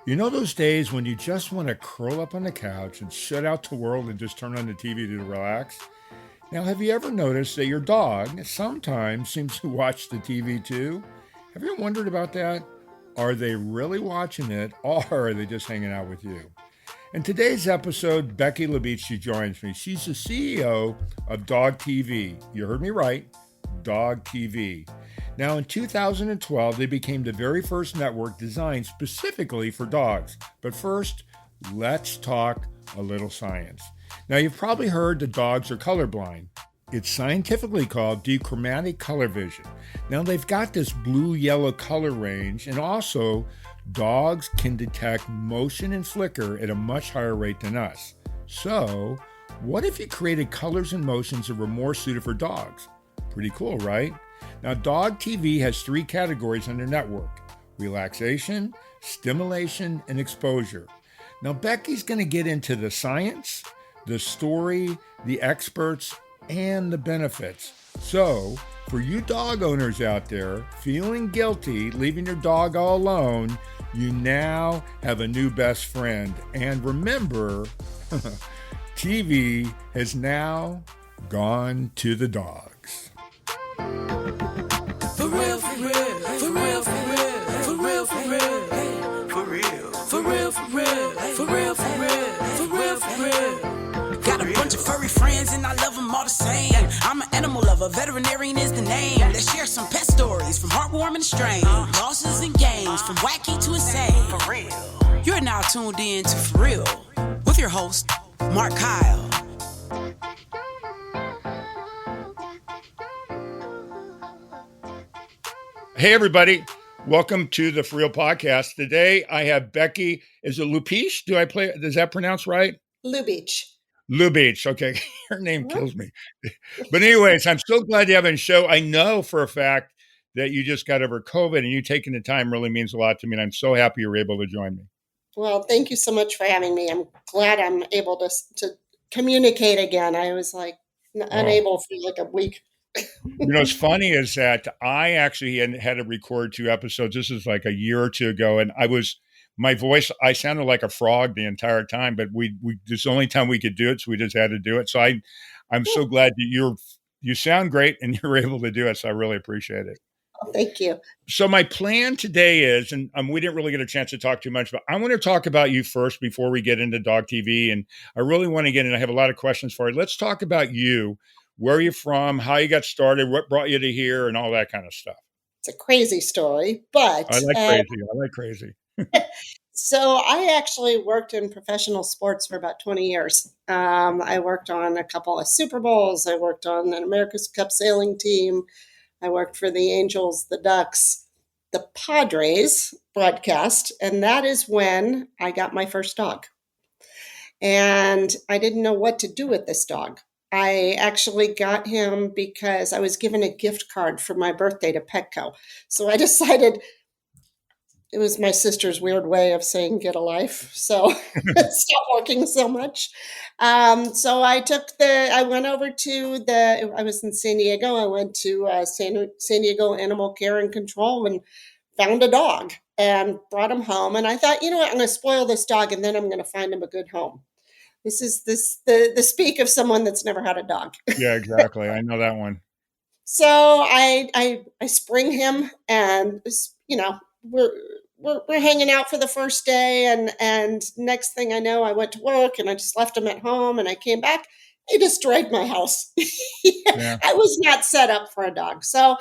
You know those days when you just want to curl up on the couch and shut out the world and just turn on the TV to relax? Now, have you ever noticed that your dog sometimes seems to watch the TV too? Have you wondered about that? Are they really watching it or are they just hanging out with you? In today's episode, Beke Lubeach, she joins me. She's the CEO of DOGTV. You heard me right, DOGTV. Now, in 2012, they became the very first network designed specifically for dogs. But first, let's talk a little science. Now, you've probably heard that dogs are colorblind. It's scientifically called dichromatic color vision. Now, they've got this blue-yellow color range, and also dogs can detect motion and flicker at a much higher rate than us. So, what if you created colors and motions that were more suited for dogs? Pretty cool, right? Now, Dog TV has 3 categories on their network: relaxation, stimulation, and exposure. Now, Becky's going to get into the science, the story, the experts, and the benefits. So, for you dog owners out there feeling guilty leaving your dog all alone, you now have a new best friend. And remember, TV has now gone to the dogs. For real, for real, for real, for real, for real, for real, for real, for real, for real, for real, for real, for real, for real. Got a bunch of furry friends and I love them all the same. I'm an animal lover, veterinarian is the name. Let's share some pet stories from heartwarming to strange, losses and gains, from wacky to insane. For real. You're now tuned in to For Real with your host, Mark Kyle. Hey, everybody. Welcome to the For Real podcast. Today, I have Beke. Is it Lubeach? Does that pronounce right? Lubeach. Lubeach. Okay. Her name kills me. But anyways, I'm so glad to have you on the show. I know for a fact that you just got over COVID and you taking the time really means a lot to me. And I'm so happy you were able to join me. Well, thank you so much for having me. I'm glad I'm able to communicate again. I was unable for like a week. What's funny is that I actually had to record 2 episodes. This is like a year or 2 ago. And my voice, I sounded like a frog the entire time, but this is the only time we could do it. So we just had to do it. So I'm so glad that you sound great and you're able to do it. So I really appreciate it. Oh, thank you. So my plan today is, and we didn't really get a chance to talk too much, but I want to talk about you first before we get into Dog TV. And I really want to get in. I have a lot of questions for you. Let's talk about you. Where are you from? How you got started? What brought you to here? And all that kind of stuff. It's a crazy story, but I like crazy. So I actually worked in professional sports for about 20 years. I worked on a couple of Super Bowls. I worked on an America's Cup sailing team. I worked for the Angels, the Ducks, the Padres broadcast, and that is when I got my first dog. And I didn't know what to do with this dog. I actually got him because I was given a gift card for my birthday to Petco. So I decided it was my sister's weird way of saying get a life. So stop working so much. So I went over to I was in San Diego. I went to San Diego Animal Care and Control and found a dog and brought him home. And I thought, you know what, I'm going to spoil this dog and then I'm going to find him a good home. This is the speak of someone that's never had a dog. Yeah, exactly. I know that one. So I spring him, and we're hanging out for the first day, and next thing I know, I went to work and I just left him at home, and I came back. He destroyed my house. Yeah. I was not set up for a dog. So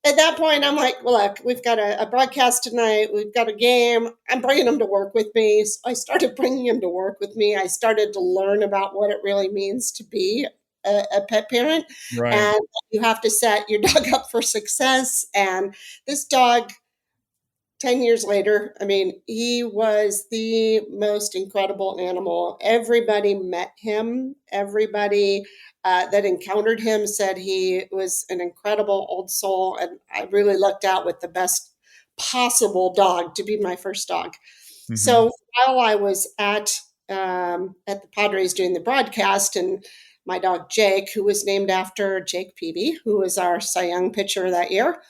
at that point, I'm like, well, look, we've got a broadcast tonight. We've got a game. I'm bringing him to work with me. So I started bringing him to work with me. I started to learn about what it really means to be a pet parent. Right. And you have to set your dog up for success. And this dog, 10 years later, I mean, he was the most incredible animal. Everybody met him. Everybody that encountered him said he was an incredible old soul. And I really lucked out with the best possible dog to be my first dog. Mm-hmm. So while I was at the Padres doing the broadcast, and my dog Jake, who was named after Jake Peavy, who was our Cy Young pitcher that year,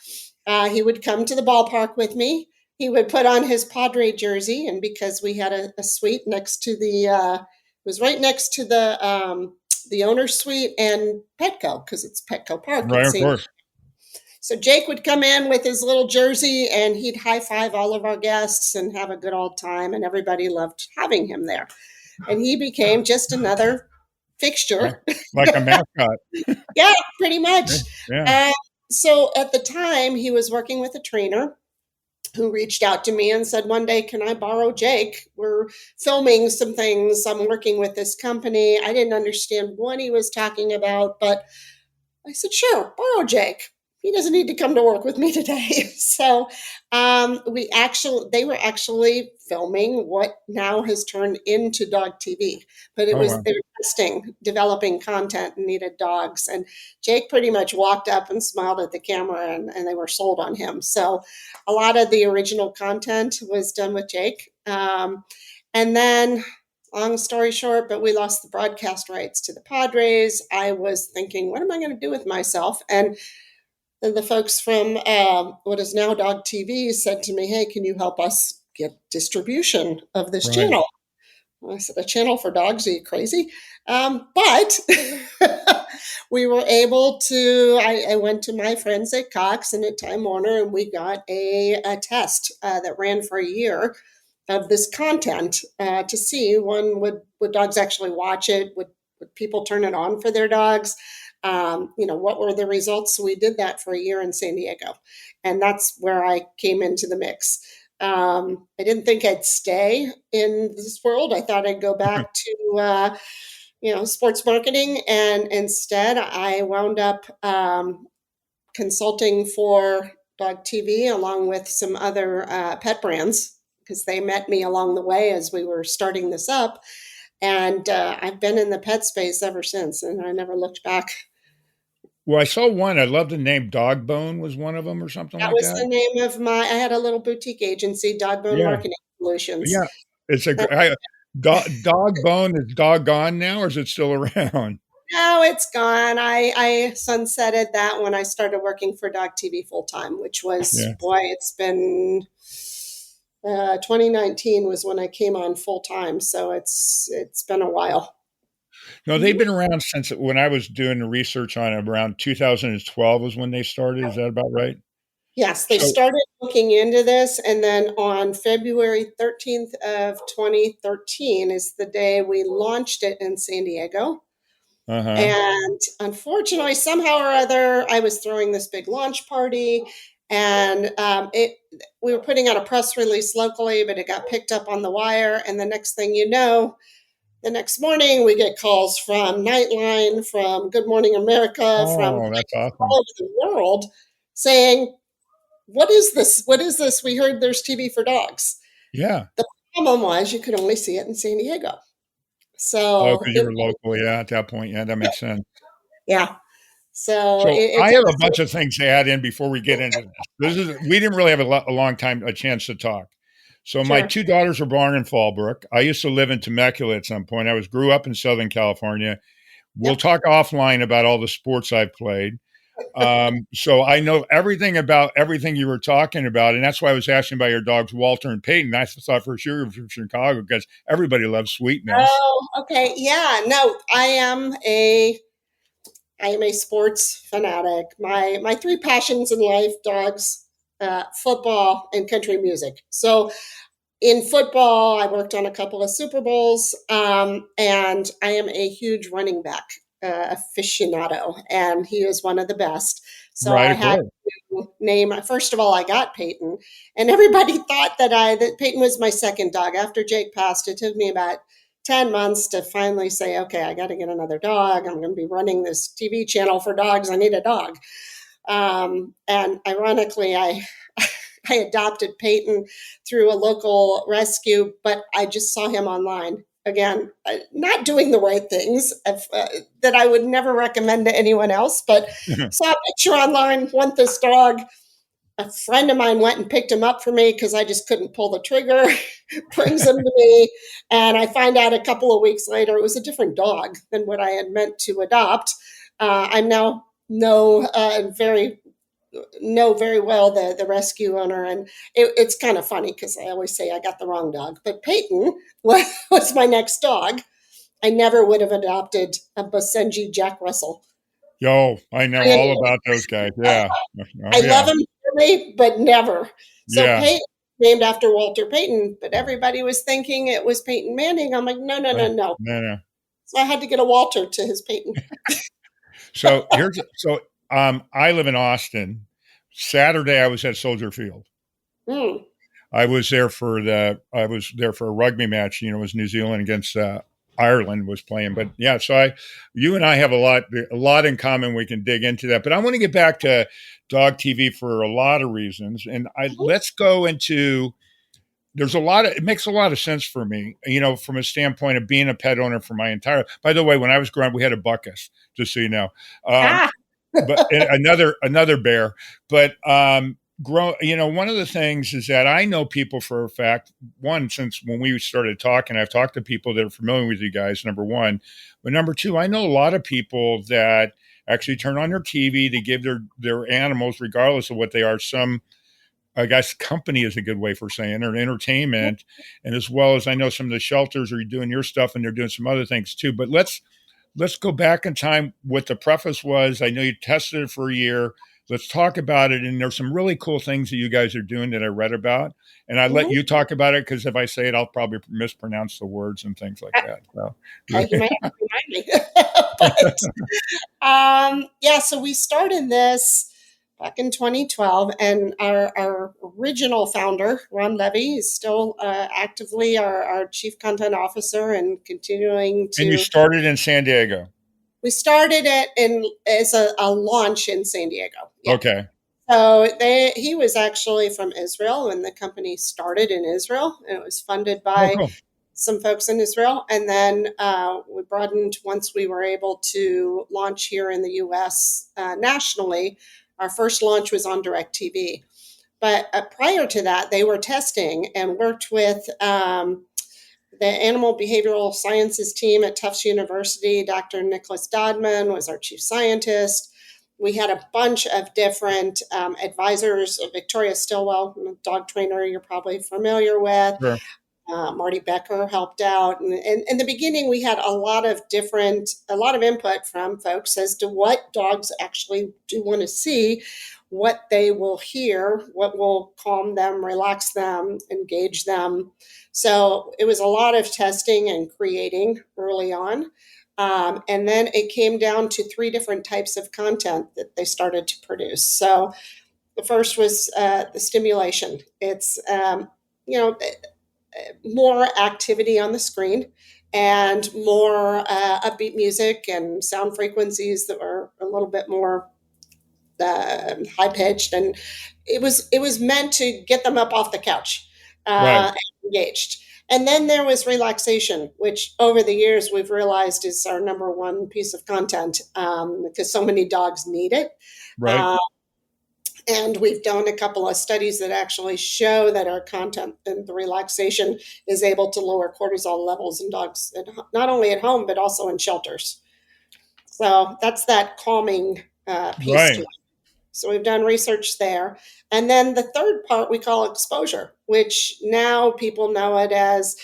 he would come to the ballpark with me. he would put on his Padre jersey, and because we had a suite next to it was right next to the owner's suite and Petco, because it's Petco Park in Right, of St. course. So Jake would come in with his little jersey and he'd high five all of our guests and have a good old time, and everybody loved having him there. And he became just another Like, fixture. like a mascot. Yeah, pretty Yeah. much. Yeah. Uh, so at the time, he was working with a trainer who reached out to me and said, one day, can I borrow Jake? We're filming some things. I'm working with this company. I didn't understand what he was talking about, but I said, sure, borrow Jake. He doesn't need to come to work with me today. So they were actually filming what now has turned into Dog TV. But Oh, wow. they were testing, developing content and needed dogs. And Jake pretty much walked up and smiled at the camera, and they were sold on him. So a lot of the original content was done with Jake. And then long story short, but we lost the broadcast rights to the Padres. I was thinking, what am I going to do with myself? And then the folks from what is now Dog TV said to me, hey, can you help us get distribution of this Right. channel? I said, a channel for dogs? Are you crazy? But we were able to, I went to my friends at Cox and at Time Warner, and we got a test that ran for a year of this content to see, one, would dogs actually watch it? Would people turn it on for their dogs? What were the results? So we did that for a year in San Diego. And that's where I came into the mix. I didn't think I'd stay in this world. I thought I'd go back to, sports marketing. And instead, I wound up consulting for Dog TV along with some other pet brands, because they met me along the way as we were starting this up. And I've been in the pet space ever since, and I never looked back. Well, I saw one. I love the name Dog Bone was one of them or something That like was that. the name of I had a little boutique agency, Dogbone Yeah. Marketing Solutions. Yeah. It's a dog bone is doggone now, or is it still around? No, it's gone. I sunsetted that when I started working for Dog TV full time, which was, Yeah. boy, it's been 2019 was when I came on full time. So it's been a while. No, they've Mhm. been around since when I was doing the research on it, around 2012 was when they started. Is that about right? Yes, they So, started looking into this, and then on February 13th of 2013 is the day we launched it in San Diego. uh-huh. And unfortunately, somehow or other, I was throwing this big launch party, and we were putting out a press release locally, but it got picked up on the wire. And the next thing you know, the next morning, we get calls from Nightline, from Good Morning America, from Oh, that's all awesome. over the world saying, what is this? What is this? We heard there's TV for dogs. Yeah. The problem was you could only see it in San Diego. Oh, So because you were local. Yeah, at that point. Yeah, that makes sense. yeah. So So it I took have a us, bunch of things to add in before we get into this. We didn't really have a long time, a chance to talk. So my sure. two daughters were born in Fallbrook. I used to live in Temecula at some point. Grew up in Southern California. We'll Yep. talk offline about all the sports I've played. So I know everything about everything you were talking about, and that's why I was asking about your dogs, Walter and Peyton. I thought for sure you were from Chicago because everybody loves sweetness. Oh, okay. Yeah. No, I am a sports fanatic. My three passions in life: dogs, football, and country music. So in football, I worked on a couple of Super Bowls, and I am a huge running back aficionado, and he is one of the best. So Right, I of had course. to name. First of all, I got Peyton, and everybody thought that Peyton was my second dog. After Jake passed, it took me about 10 months to finally say, okay, I got to get another dog. I'm going to be running this TV channel for dogs. I need a dog. And ironically, I adopted Peyton through a local rescue, but I just saw him online. Again, not doing the right things that I would never recommend to anyone else, but saw a picture online, want this dog. A friend of mine went and picked him up for me because I just couldn't pull the trigger, brings him to me. And I find out a couple of weeks later it was a different dog than what I had meant to adopt. I'm now very know very well the rescue owner, and it's kind of funny because I always say I got the wrong dog, but Peyton was my next dog. I never would have adopted a Basenji Jack Russell. Yo, I know all about those guys. Yeah. I Oh love yeah. him dearly, but never. So Yeah. Peyton, named after Walter Payton, but everybody was thinking it was Peyton Manning. I'm like, no, no, no, no. No, no. So I had to get a Walter to his Peyton. I live in Austin. Saturday I was at Soldier Field. Mm. I was there for a rugby match. It was New Zealand against Ireland was playing. But yeah, you and I have a lot in common. We can dig into that. But I want to get back to Dog TV for a lot of reasons, and let's go into. It makes a lot of sense for me, from a standpoint of being a pet owner for my entire. By the way, when I was growing up, we had a buckus, just so you know. Ah. But another bear. But one of the things is that I know people for a fact. One, since when we started talking, I've talked to people that are familiar with you guys. Number one, but number two, I know a lot of people that actually turn on their TV to give their animals, regardless of what they are, some. I guess company is a good way for saying, or entertainment, and as well as I know some of the shelters are doing your stuff and they're doing some other things too. But let's go back in time. What the preface was, I know you tested it for a year. Let's talk about it. And there's some really cool things that you guys are doing that I read about. And I let you talk about it because if I say it, I'll probably mispronounce the words and things like that. So. You might have to remind me. But yeah, so we started this back in 2012, and our original founder, Ron Levy, is still actively our chief content officer and continuing to. And you started in San Diego. We started it as a launch in San Diego. Yeah. Okay. So he was actually from Israel, and the company started in Israel, and it was funded by some folks in Israel. And then we broadened once we were able to launch here in the U.S. Nationally. Our first launch was on DOGTV. But prior to that, they were testing and worked with the animal behavioral sciences team at Tufts University. Dr. Nicholas Dodman was our chief scientist. We had a bunch of different advisors. Victoria Stillwell, dog trainer you're probably familiar with. Sure. Marty Becker helped out. And in the beginning, we had a lot of input from folks as to what dogs actually do want to see, what they will hear, what will calm them, relax them, engage them. So it was a lot of testing and creating early on. And then it came down to 3 different types of content that they started to produce. So the first was the stimulation. It's, more activity on the screen and more upbeat music and sound frequencies that were a little bit more high pitched, and it was meant to get them up off the couch and engaged. And then there was relaxation, which over the years we've realized is our number one piece of content because so many dogs need it. Right. And we've done a couple of studies that actually show that our content and the relaxation is able to lower cortisol levels in dogs, not only at home, but also in shelters. So that's that calming piece to it. So we've done research there. And then the third part we call exposure, which now people know it as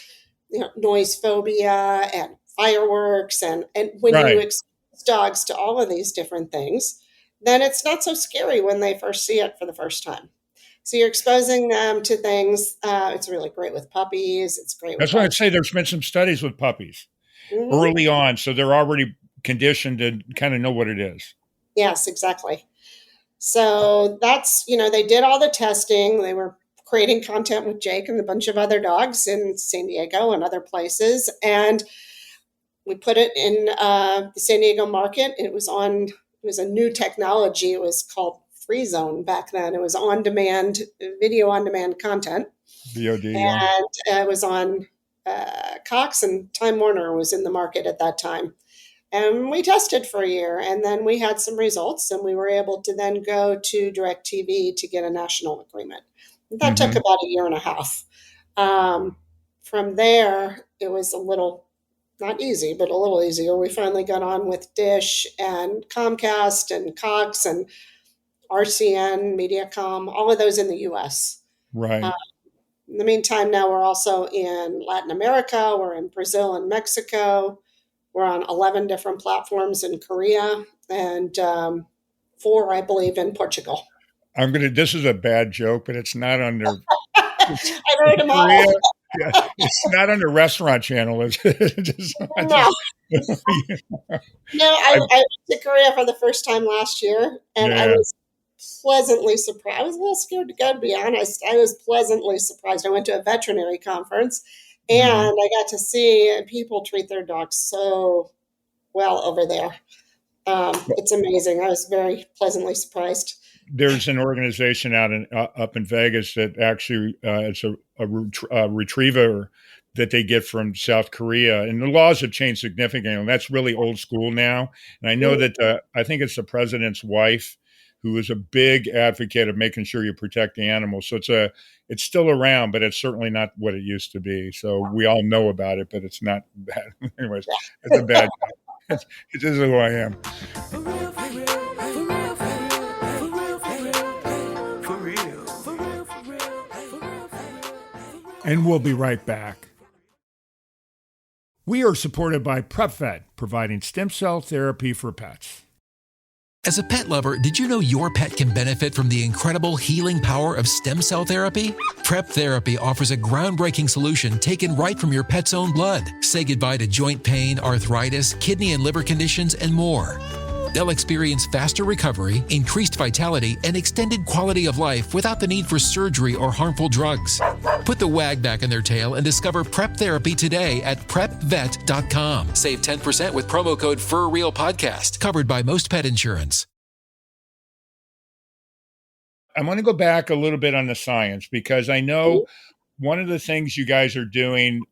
noise phobia and fireworks. And when you expose dogs to all of these different things, then it's not so scary when they first see it for the first time. So you're exposing them to things. It's really great with puppies. It's great. That's why I'd say there's been some studies with puppies early on. So they're already conditioned to kind of know what it is. Yes, exactly. So that's, they did all the testing. They were creating content with Jake and a bunch of other dogs in San Diego and other places. And we put it in the San Diego market. It was a new technology. It was called Free Zone back then. It was video on demand content. VOD, and it was on Cox, and Time Warner was in the market at that time. And we tested for a year, and then we had some results, and we were able to then go to DOGTV to get a national agreement. That took about a year and a half. From there, it was a little, not easy, but a little easier. We finally got on with Dish and Comcast and Cox, and RCN, Mediacom, all of those in the US. Right. In the meantime, now we're also in Latin America, we're in Brazil and Mexico, we're on 11 different platforms in Korea, and 4, I believe, in Portugal. This is a bad joke, but it's not under I've heard them all. Korea. Yeah, it's not on the restaurant channel, is it? No, no, I, I went to Korea for the first time last year, and I yeah. was pleasantly surprised. I was a little scared to go, to be honest. I was pleasantly surprised. I went to a veterinary conference, and Mhm. I got to see people treat their dogs so well over there. It's amazing. I was very pleasantly surprised. There's an organization up in Vegas that actually it's a retriever that they get from South Korea, and the laws have changed significantly. And that's really old school now. And I know Mm, that I think it's the president's wife who is a big advocate of making sure you protect the animals. So it's still around, but it's certainly not what it used to be. So we all know about it, but it's not bad. Anyways, it's a bad. It's, it is who I am. For real, for real, for real, for real, for real, for real, for real, for real, for real, for real. And we'll be right back. We are supported by PrepVet, providing stem cell therapy for pets. As a pet lover, did you know your pet can benefit from the incredible healing power of stem cell therapy? Prep Therapy offers a groundbreaking solution taken right from your pet's own blood. Say goodbye to joint pain, arthritis, kidney and liver conditions, and more. They'll experience faster recovery, increased vitality, and extended quality of life without the need for surgery or harmful drugs. Put the wag back in their tail and discover Prep Therapy today at PrepVet.com. Save 10% with promo code FurRealPodcast, covered by most pet insurance. I want to go back a little bit on the science because I know one of the things you guys are doing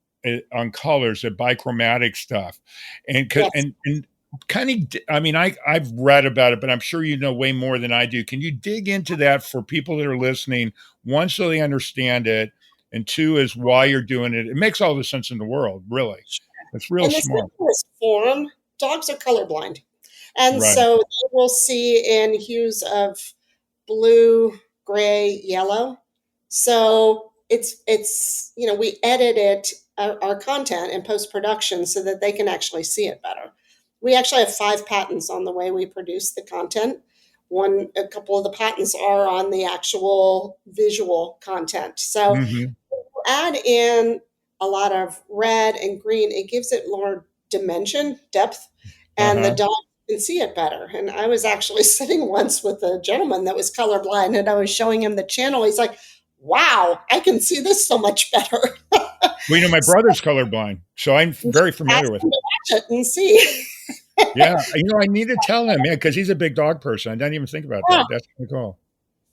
on colors, the bichromatic stuff, and yes. and kind of, I mean, I've read about it, but I'm sure you know way more than I do. Can you dig into that for people that are listening? One, so they understand it, and two, is why you're doing it. It makes all the sense in the world, really. It's real In the smart, simplest form, dogs are colorblind. And right? so they will see in hues of blue, gray, yellow. So it's we edit it our content in post production so that they can actually see it better. We actually have 5 patents on the way we produce the content. A couple of the patents are on the actual visual content. So Mm-hmm. add in a lot of red and green, it gives it more dimension, depth, and the Uh-huh. dog can see it better. And I was actually sitting once with a gentleman that was colorblind, and I was showing him the channel. He's like, wow, I can see this so much better. Well, my So brother's colorblind, so I'm very familiar ask with him it. to watch it and see. Yeah, I need to tell him, yeah, because he's a big dog person. I didn't even think about Yeah. that. That's pretty cool.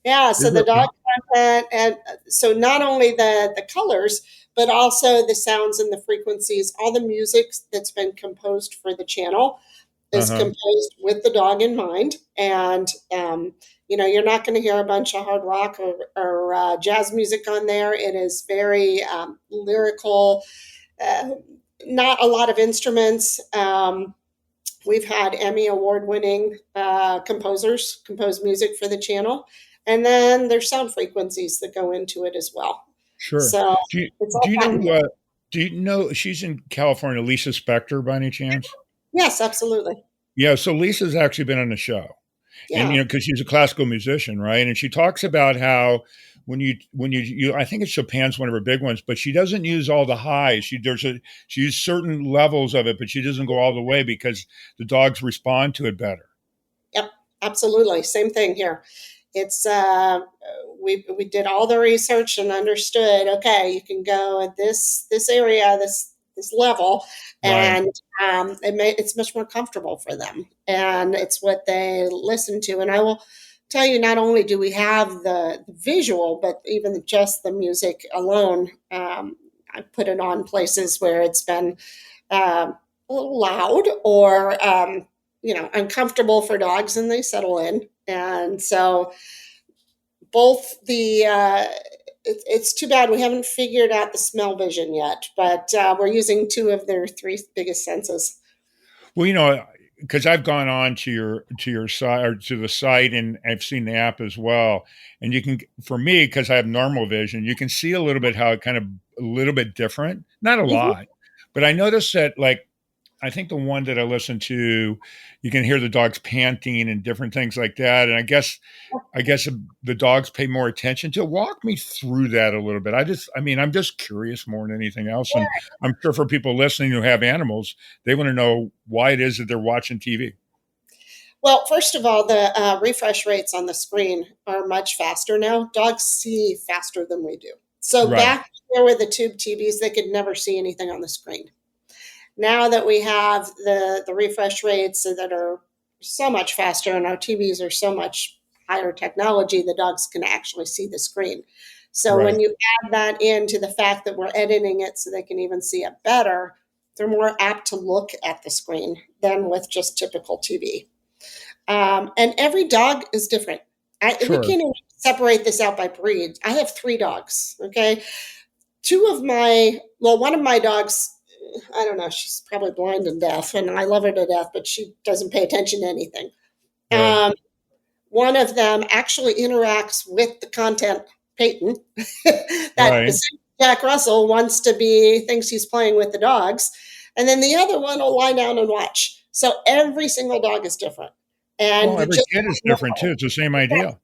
Yeah, so Is the there, dog content, and so not only the colors, but also the sounds and the frequencies, all the music that's been composed for the channel is uh-huh. composed with the dog in mind. And you're not going to hear a bunch of hard rock or jazz music on there. It is very lyrical, uh, not a lot of instruments. We've had Emmy award winning composers compose music for the channel. And then there's sound frequencies that go into it as well. Sure. So Do you it's do all you patented. know, do you know she's in California, Lisa Spector, by any chance? Yes, absolutely. Yeah, so Lisa's actually been on the show. And, Yeah. because she's a classical musician, right? And she talks about how when you I think it's Chopin's one of her big ones, but she doesn't use all the highs. She uses certain levels of it, but she doesn't go all the way because the dogs respond to it better. Yep, absolutely. Same thing here. It's we did all the research and understood. Okay, you can go at this area, this level, Right. and it's much more comfortable for them, and it's what they listen to. And I will tell you, not only do we have the visual, but even just the music alone. I put it on places where it's been a little loud or uncomfortable for dogs, and they settle in. And so both it's too bad we haven't figured out the smell vision yet, but we're using 2 of their 3 biggest senses. Well, because I've gone on to your site or to the site, and I've seen the app as well. And you can, for me, because I have normal vision, you can see a little bit how it kind of a little bit different, not a Mhm. lot, but I noticed that like I think the one that I listened to, you can hear the dogs panting and different things like that. And I guess the dogs pay more attention to. Walk me through that a little bit. I mean, I'm just curious more than anything else. And I'm sure for people listening who have animals, they want to know why it is that they're watching TV. Well, first of all, the refresh rates on the screen are much faster now. Dogs see faster than we do. So Right. back there with the tube TVs, they could never see anything on the screen. Now that we have the refresh rates that are so much faster and our TVs are so much higher technology, the dogs can actually see the screen. So Right. when you add that into the fact that we're editing it so they can even see it better, they're more apt to look at the screen than with just typical TV. And every dog is different. We Sure. can't even separate this out by breed. I have 3 dogs. Okay, one of my dogs, I don't know, she's probably blind and deaf, and I love her to death, but she doesn't pay attention to anything. Right. Um, one of them actually interacts with the content, Peyton, that Right. Jack Russell thinks he's playing with the dogs. And then the other one will lie down and watch. So every single dog is different. And Well, you every just kid is don't different know. too. It's the same idea.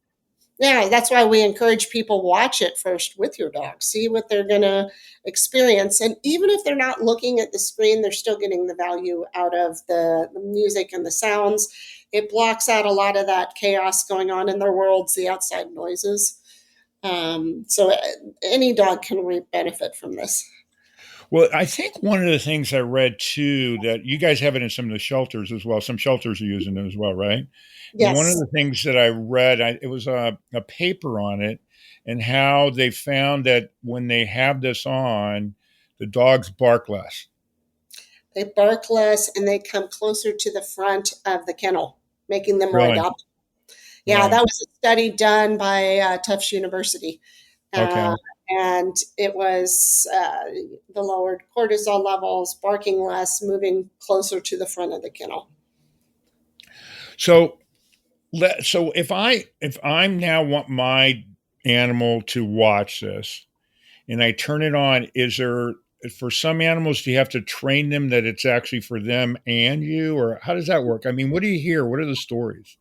Yeah, that's why we encourage people watch it first with your dog. See what they're going to experience. And even if they're not looking at the screen, they're still getting the value out of the music and the sounds. It blocks out a lot of that chaos going on in their worlds, the outside noises. So any dog can reap benefit from this. Well, I think one of the things I read too that you guys have it in some of the shelters as well. Some shelters are using it as well, right? And one of Yes, the things that I read, it was a paper on it, and how they found that when they have this on, the dogs bark less. they bark less and they come closer to the front of the kennel, making them more Really? adoptable. Yeah, Right. that was a study done by Tufts University. Okay. Uh, and it was the lowered cortisol levels, barking less, moving closer to the front of the kennel. So so if I'm now want my animal to watch this and I turn it on, is there for some animals do you have to train them that it's actually for them and you, or how does that work? I mean, what do you hear? What are the stories?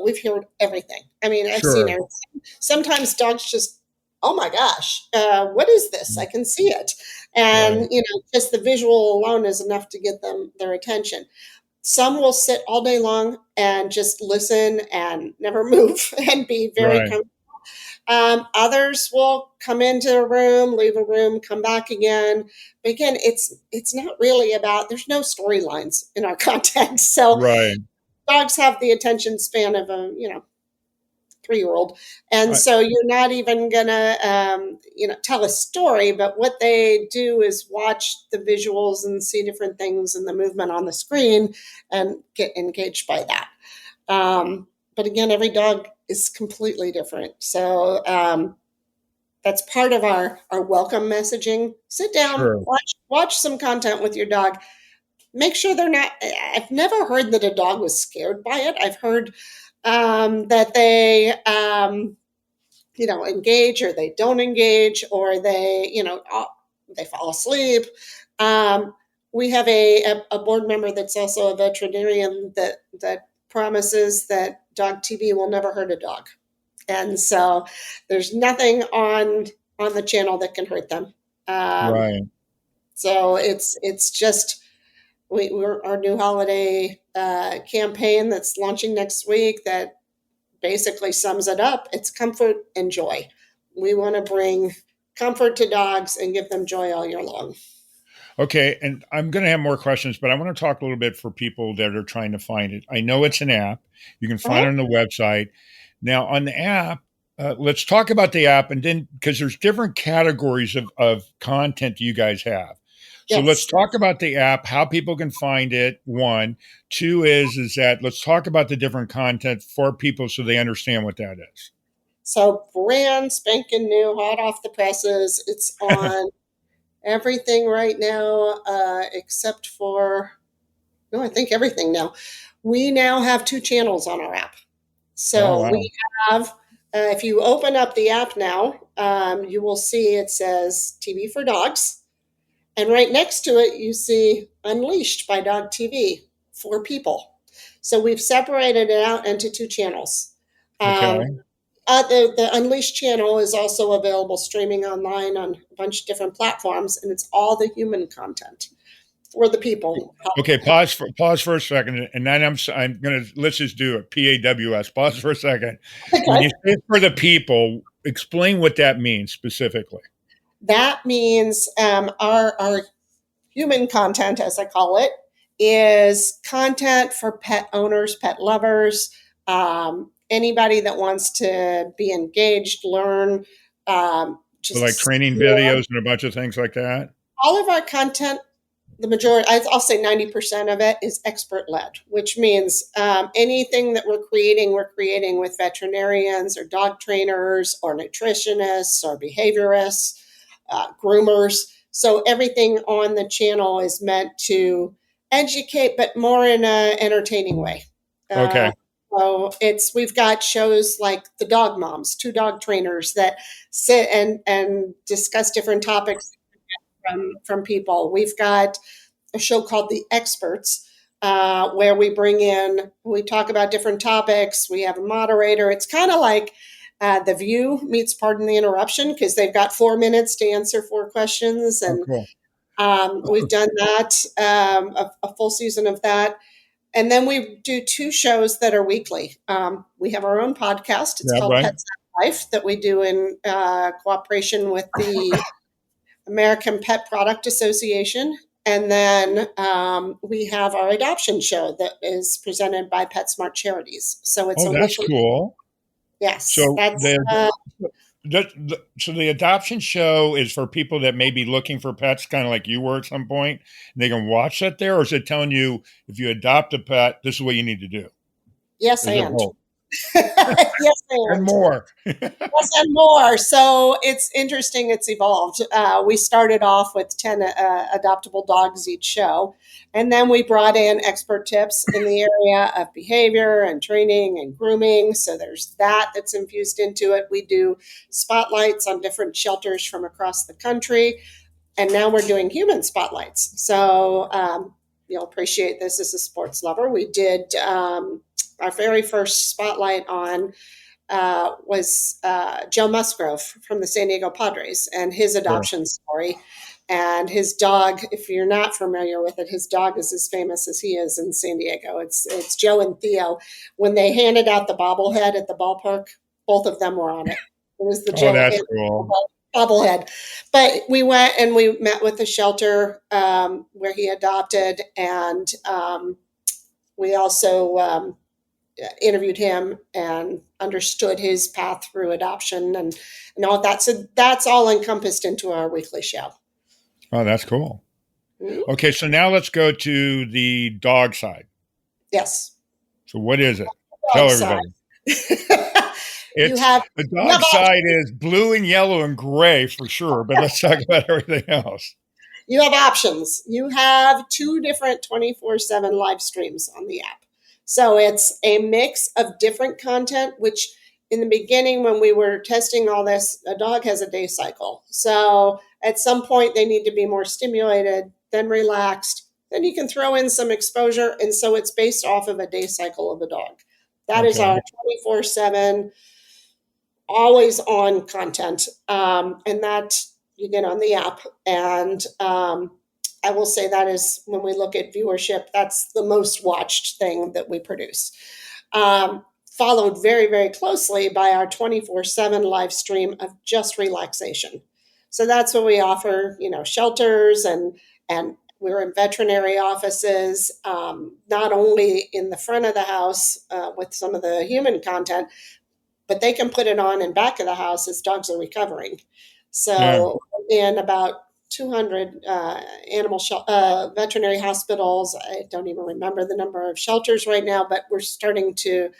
We've heard everything. I mean, I've seen Sure. everything. Sometimes dogs just, oh my gosh, what is this? I can see it. And, Right. just the visual alone is enough to get them their attention. Some will sit all day long and just listen and never move and be very Right. comfortable. Others will come into a room, leave a room, come back again. But again, it's not really about. There's no storylines in our content, so Right. dogs have the attention span of a 3-year old, and I, so you're not even gonna tell a story. But what they do is watch the visuals and see different things and the movement on the screen and get engaged by that. But again, every dog is completely different. So that's part of our welcome messaging. Sit down, sure. watch some content with your dog. Make sure they're not. I've never heard that a dog was scared by it. I've heard that they engage or they don't engage or they fall asleep. Um, we have a board member that's also a veterinarian that promises that dog TV will never hurt a dog, and so there's nothing on the channel that can hurt them. Um, Right. so it's just we're our new holiday campaign that's launching next week that basically sums it up. It's comfort and joy. We want to bring comfort to dogs and give them joy all year long. Okay, and I'm going to have more questions, but I want to talk a little bit for people that are trying to find it. I know it's an app. You can find Uh-huh. it on the website. Now, on the app, let's talk about the app, and then because there's different categories of content you guys have. So let's Yes. talk about the app, how people can find it. One, two is that let's talk about the different content for people so they understand what that So brand spanking new, hot off the presses. It's is. on everything right now, except for no, I think everything now. We now have 2 channels on our app. Oh, So wow. we have, if you open up the app now, you will see it says TV for Dogs. And right next to it, you see Unleashed by Dog TV for people. So we've separated it out into 2 channels. Okay. Um, the Unleashed channel is also available streaming online on a bunch of different platforms, and it's all the human content for the people. Okay, pause for a second, and then I'm gonna let's just do it. PAWS. Pause for a second. When Okay. you say for the people, explain what that means specifically. That means our human content, as I call it, is content for pet owners, pet lovers, anybody that wants to be engaged, learn, So like just training explore. videos and a bunch of things like that. All of our content, the majority, I'll say 90% of it is expert led, which means anything that we're creating with veterinarians or dog trainers or nutritionists or behaviorists, groomers. So everything on the channel is meant to educate, but more in an entertaining way. Uh, Okay. so we've got shows like the Dog Moms, 2 dog trainers that sit and discuss different topics from people. We've got a show called The Experts, where we talk about different topics. We have a moderator. It's kind of like The View meets Pardon the Interruption, because they've got 4 minutes to answer 4 questions. Oh, And cool. we've done that, a full season of that. And then we do 2 shows that are weekly. We have our own podcast. It's Yeah, called right. Pets At Life, that we do in cooperation with the American Pet Product Association. And then we have our adoption show that is presented by PetSmart Charities. So it's Oh, a that's weekly. cool. Yes, So that's so the adoption show is for people that may be looking for pets, kind of like you were at some point. And they can watch that there, or is it telling you if you adopt a pet, this is what you need to do? yes, Is it and both yes, and and more? yes, and more. So it's interesting. It's evolved. We started off with 10 adoptable dogs each show. And then we brought in expert tips in the area of behavior and training and grooming. So there's that's infused into it. We do spotlights on different shelters from across the country. And now we're doing human spotlights. So you'll appreciate this as a sports lover. We did our very first spotlight on was Joe Musgrove from the San Diego Padres and his Sure. adoption story. And his dog, if you're not familiar with it, his dog is as famous as he is in San Diego. It's Joe and Theo. When they handed out the bobblehead at the ballpark, both of them were on it. It was the Oh, Joe that's and cool. bobblehead. But we went and we met with the shelter where he adopted, and we also interviewed him and understood his path through adoption and all that. So that's all encompassed into our weekly show. Oh, that's cool. Mhm. Okay, so now let's go to the dog side. Yes, So what is it? Tell dog side. everybody. you It's have the you have dog side is blue and yellow and gray for sure, but let's talk about everything else. you have options. You have 2 different 24/7 live streams on the app. So it's a mix of different content, which in the beginning, when we were testing all this, a dog has a day cycle. So at some point, they need to be more stimulated, then relaxed. Then you can throw in some exposure. And so it's based off of a day cycle of a dog. That is Okay. our 24/7 always on content. And that you get on the app. And I will say that is, when we look at viewership, that's the most watched thing that we produce. Followed very, very closely by our 24/7 live stream of just relaxation. So that's what we offer, shelters and we're in veterinary offices, not only in the front of the house with some of the human content, but they can put it on in back of the house as dogs are recovering. Yeah. So in about 200 veterinary hospitals. I don't even remember the number of shelters right now, but we're starting to.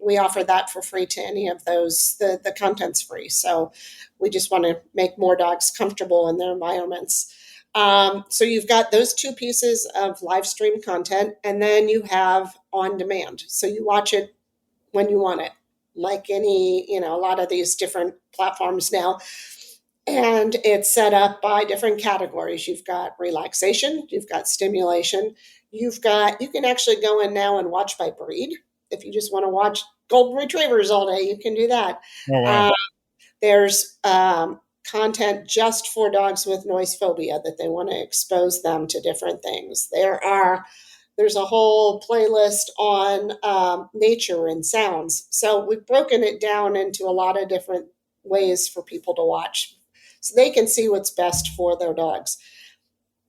We offer that for free to any of those. The content's free, so we just want to make more dogs comfortable in their environments. So you've got those two pieces of live stream content, and then you have on demand. So you watch it when you want it, like a lot of these different platforms now. And it's set up by different categories. You've got relaxation, you've got stimulation, you can actually go in now and watch by breed. If you just want to watch golden retrievers all day, you can do that. Oh, Uh, wow. there's content just for dogs with noise phobia that they want to expose them to different things. There's a whole playlist on nature and sounds. So we've broken it down into a lot of different ways for people to watch so they can see what's best for their dogs.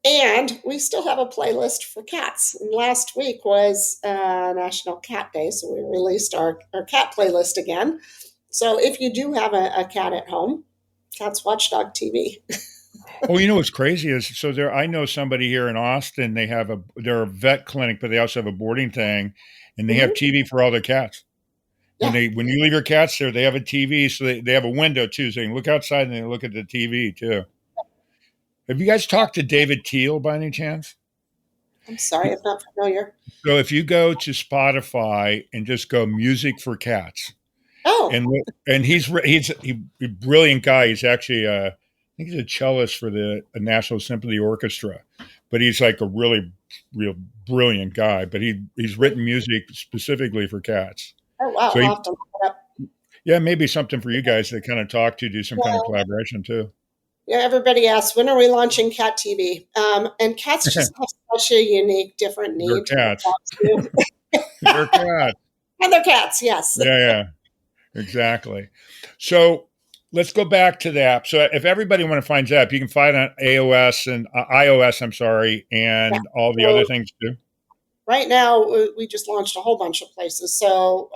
And we still have a playlist for cats. And last week was National Cat Day, so we released our cat playlist again. So if you do have a cat at home, Cats Watch Dog TV. Oh, what's crazy is I know somebody here in Austin. They're a vet clinic, but they also have a boarding thing, and they have Mhm. TV for all their cats. Yeah. When you leave your cats there, they have a TV, so they have a window too, so you can look outside and they look at the TV too. Have you guys talked to David Teal by any chance? I'm sorry, I'm not familiar. So if you go to Spotify and just go music for cats, Oh, and he's a brilliant guy. He's actually I think he's a cellist for the National Symphony Orchestra, but he's like a real brilliant guy. But he's written music specifically for cats. oh wow, So I'll have to look it up. yeah, maybe something for you guys to kind of talk to, do some kind of Well, collaboration too. yeah, everybody asks, when are we launching cat TV? And cats just have such a unique, different They're need that cats. dogs do. They're cats. And they're cats, yes. Yeah, exactly. So let's go back to the app. So if everybody want to find the app, you can find it on AOS and iOS, I'm sorry, Yeah. and all the So other things too. right now, we just launched a whole bunch of places. So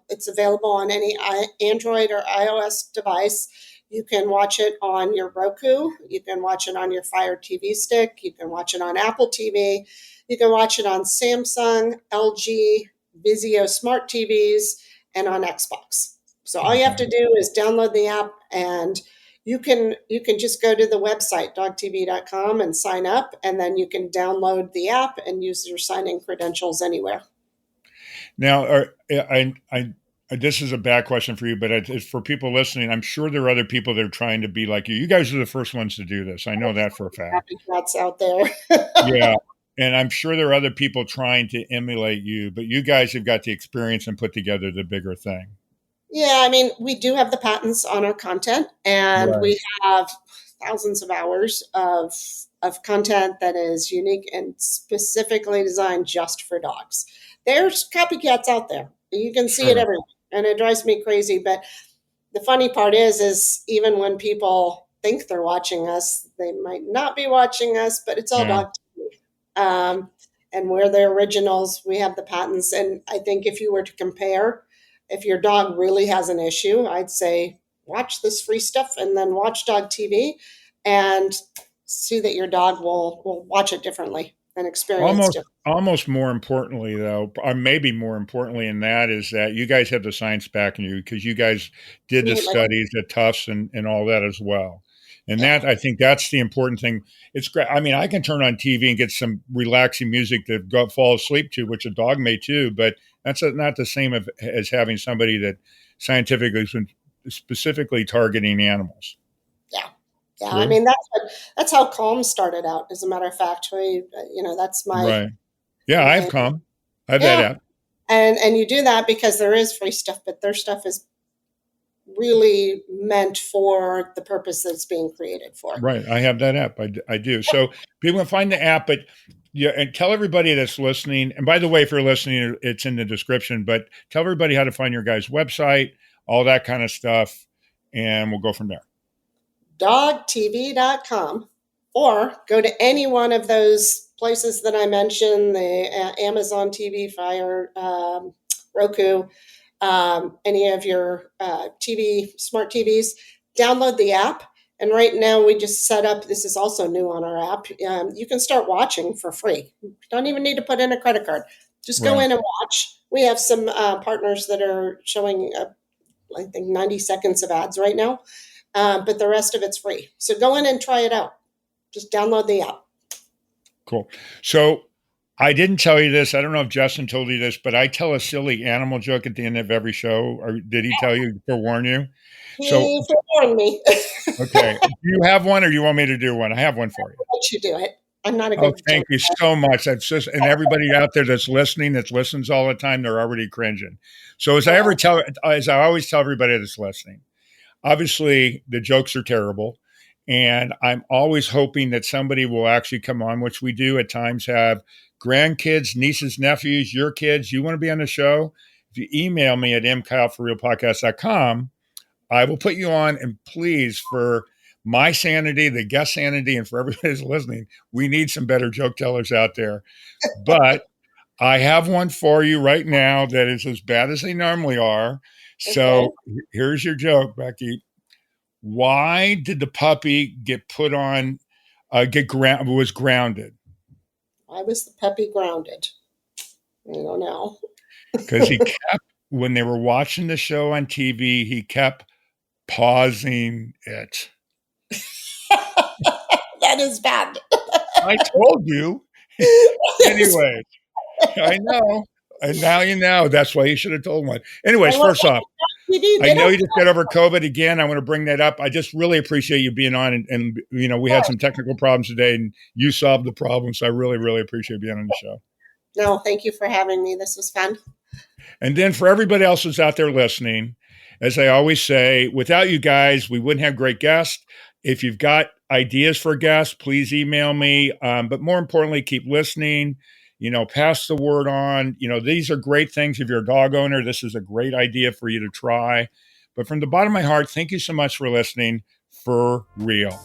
it's available on any Android or iOS device. You can watch it on your Roku. You can watch it on your Fire TV stick. You can watch it on Apple TV. You can watch it on Samsung, LG, Vizio smart TVs, and on Xbox. So all you have Okay. to do is download the app, and you can just go to the website dogtv.com and sign up, and then you can download the app and use your sign-in credentials anywhere. Now, this is a bad question for you, but it's for people listening. I'm sure there are other people that are trying to be like you. You guys are the first ones to do this. I know that for a fact. Happy cats out there. Yeah. And I'm sure there are other people trying to emulate you, but you guys have got the experience and put together the bigger thing. Yeah, I mean, we do have the patents on our content, and Right. we have thousands of hours of content that is unique and specifically designed just for dogs. There's copycats out there. You can see it Sure. everywhere, and it drives me crazy. But the funny part is even when people think they're watching us, they might not be watching us, but it's all Yeah. dog TV. And we're the originals. We have the patents, and I think if you were to compare, if your dog really has an issue, I'd say watch this free stuff and then watch dog TV and see that your dog will watch it differently and experience Almost, differently. almost more importantly, though, or maybe more importantly in that is that you guys have the science backing you because you guys did the Absolutely. studies at Tufts and all that as well. And Yeah. that I think that's the important thing. It's great. I mean, I can turn on TV and get some relaxing music to fall asleep to, which a dog may too, but that's not the same as having somebody that scientifically is specifically targeting animals. Yeah. Yeah. I True. mean, that's how Calm started out. As a matter of fact, that's Right. Yeah, I've my, come. I've that yeah. app. And you do that because there is free stuff, but their stuff is really meant for the purpose that it's being created for. Right. I have that app. I do. So people can find the app, but yeah, and tell everybody that's listening. And by the way, if you're listening, it's in the description, but tell everybody how to find your guys' website, all that kind of stuff, and we'll go from there. Dogtv.com, or go to any one of those places that I mentioned, the Amazon TV, Fire, Roku, any of your smart TVs, download the app. And right now we just set up, this is also new on our app. You can start watching for free. You don't even need to put in a credit card. Just go Right. in and watch. We have some partners that are showing, I think, 90 seconds of ads right now, but the rest of it's free. So go in and try it out. Just download the app. Cool. So I didn't tell you this. I don't know if Justin told you this, but I tell a silly animal joke at the end of every show. Or did he tell you to warn you? So, He forewarned me. okay. Do you have one or do you want me to do one? I have one for you. I'll let you do it. I'm not a Oh, good thank you so much. That's just, and everybody out there that's listening, that listens all the time, they're already cringing. So as I always tell everybody that's listening, obviously the jokes are terrible. And I'm always hoping that somebody will actually come on, which we do at times have grandkids, nieces, nephews, your kids. You want to be on the show? If you email me at mkyleforrealpodcast.com, I will put you on. And please, for my sanity, the guest sanity, and for everybody who's listening, we need some better joke tellers out there. But I have one for you right now that is as bad as they normally are. So here's your joke, Becky. Why did the puppy get put on, was grounded? Why was the puppy grounded? I don't know. Because he kept, when they were watching the show on TV, he kept pausing it. That is bad. I told you. Anyway, I know. And now you know. That's why you should have told one. Anyways, first off, I know you just got over COVID again. I want to bring that up. I just really appreciate you being on. And you know, we had some technical problems today and you solved the problem. So I really, really appreciate being on the show. No, thank you for having me. This was fun. And then for everybody else who's out there listening, as I always say, without you guys, we wouldn't have great guests. If you've got ideas for guests, please email me. But more importantly, keep listening. You know, pass the word on. You know, these are great things. If you're a dog owner, this is a great idea for you to try. But from the bottom of my heart, thank you so much for listening. For real.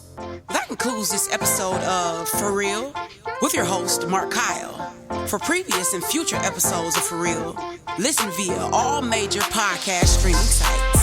That concludes this episode of For Real with your host, Mark Kyle. For previous and future episodes of For Real, listen via all major podcast streaming sites.